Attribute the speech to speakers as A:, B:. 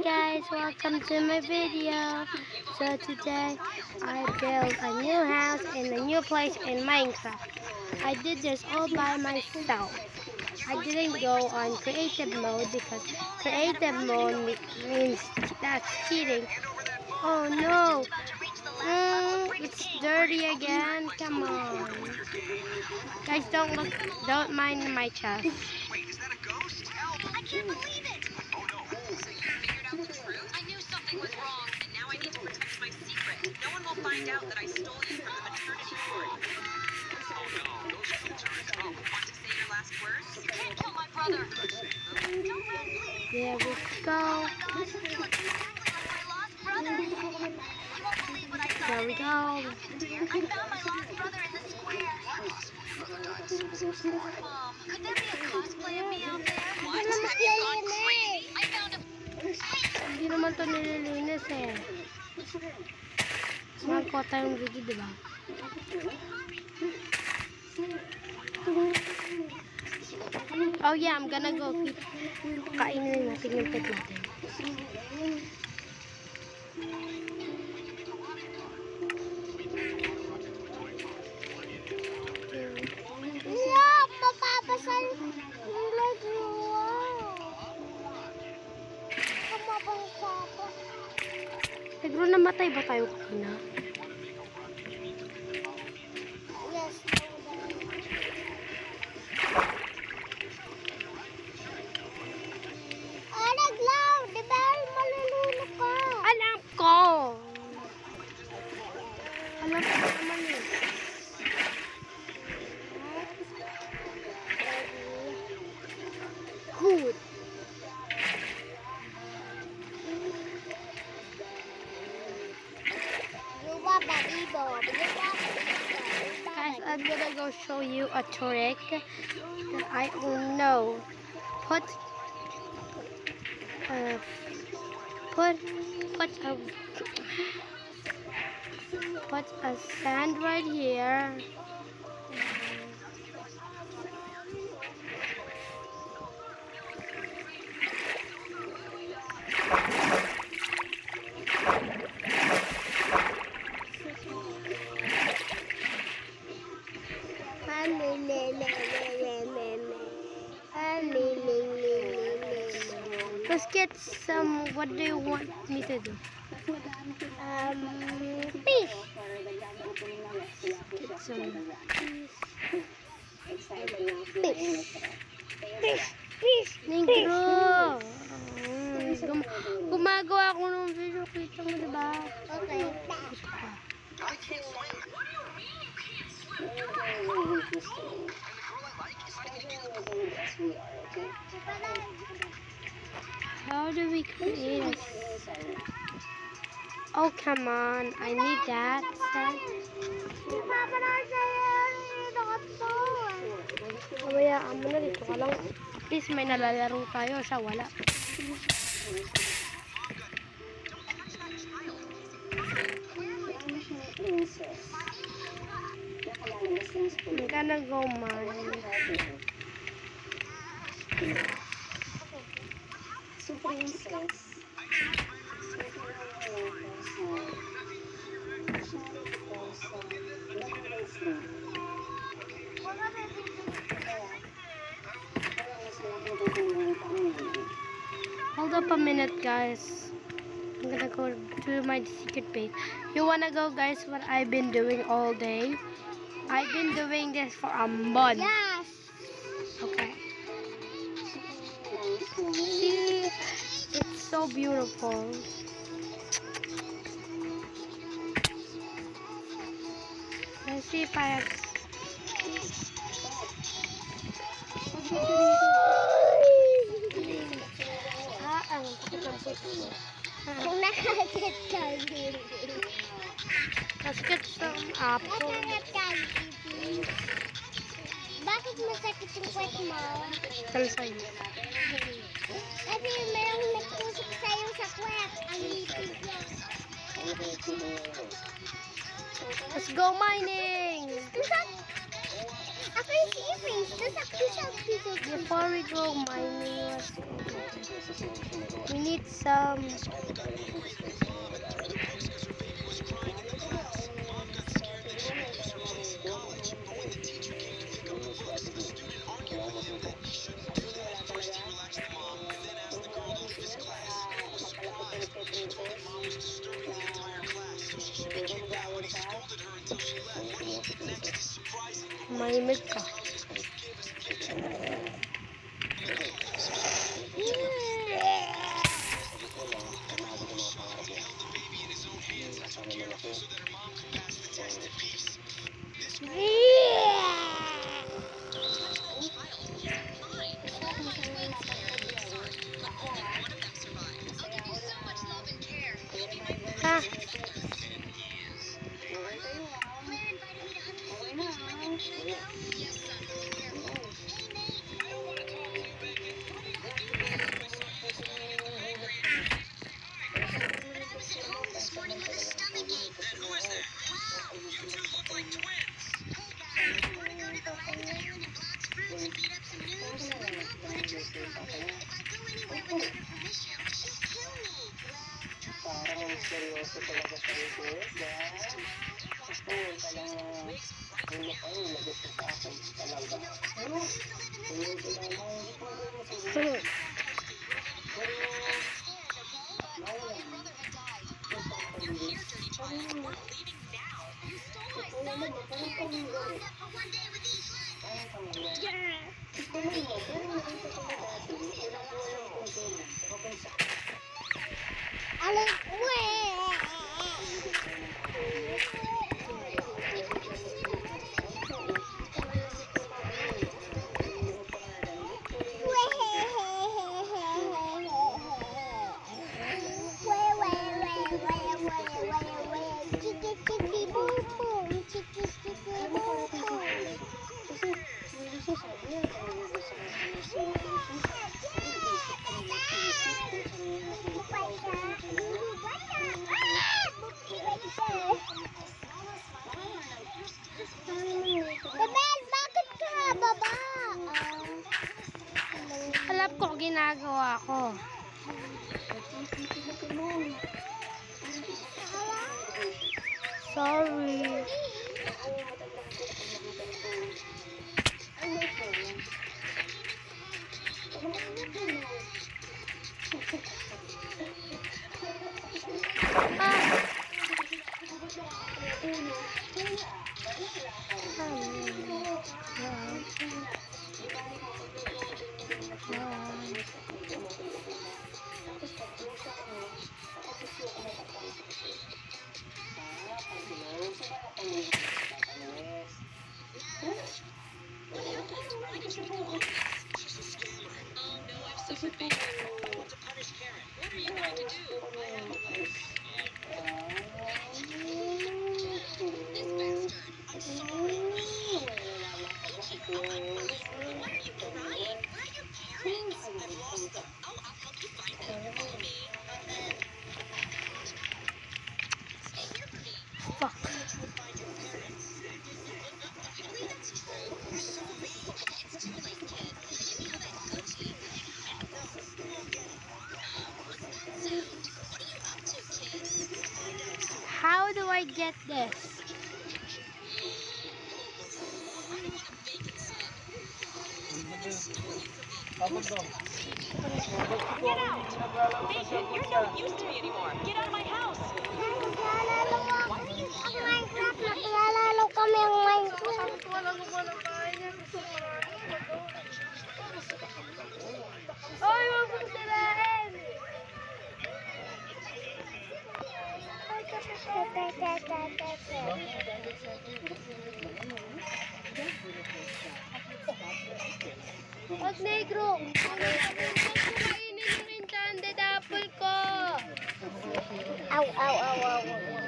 A: guys, welcome to my video. So today I built a new house in a new place in Minecraft. I did this all by myself. I didn't go on creative mode because creative mode means that's cheating. Oh no, it's dirty again. Come on, guys, don't mind my chest.
B: Wait, is that a ghost? Help! I can't believe it! Oh no. So you figured out the truth? I knew something was wrong, and now I need to protect my secret. No one will find out that I stole you from the maternity ward. Oh no, those kids are in trouble. Want to say your last words? You can't kill my brother! Don't run, please!
A: There we go.
B: Oh my gosh, you look exactly like my lost brother! You won't believe what I saw
A: There we
B: today.
A: go.
B: What happened, dear? I found my lost brother in the square. Mom, could there be a cosplay of me out there? What? Have you gone crazy? I found a...
A: Hindi naman to nililinis eh. Magkota yung video, diba? Oh yeah, I'm gonna go feed. Kainin natin yung pet natin. Yeah, mapapasal yung lagluwa. Kamapasa ako. Siguro namatay ba tayo kanina? Yes. Naglaw! Di ba malulunok ka? Alam ko! Alam ko naman eh. Good. Guys, I'm gonna go show you a trick that I don't know. Put a sand right here. Let's get some. What do you want me to do? Fish. Get some fish. Negro. Gumagawa ako ng video. Kita mo, diba? Okay.
B: I can't swim. What do you mean you can't swim? You're not cool. And the girl I like is not even as cool as we are, okay?
A: How do we create a... Oh, come on. I need that set. Kabayaan mo na dito ka lang. At least may nalalaro tayo. Siya wala. I'm gonna go mine. Hold up a minute, guys. I'm gonna go to my secret base. You wanna go, guys, what I've been doing all day? I've been doing this for a month. Yes. Okay. See, it's so beautiful. Let's see if I have... Let's get some apple.
C: Bakit masakit yung kwet mo?
A: Kalsay.
C: Kasi mayroong nagtusok sa'yo sa kwet. Ang lipid niya.
A: Let's go mining!
C: Ako yung si Erase. Tapos ako yung
A: Before we go mining, we need some. Maimik ka. Ha?
C: Alin, Bebel, bakit ka baba?
A: Alam ko ginagawa ko. Sorry. Fuck. How do I get this?
B: Get out! Nathan, you're no use to me anymore. Get out of my house!
C: Naglalaro ako ang Minecraft. Naglalaro kami ang Minecraft.
A: Ay, huwag mong sirain! Wag negro! Huwag kumainin yung enchanted apple ko!
C: Aw, aw, aw, aw.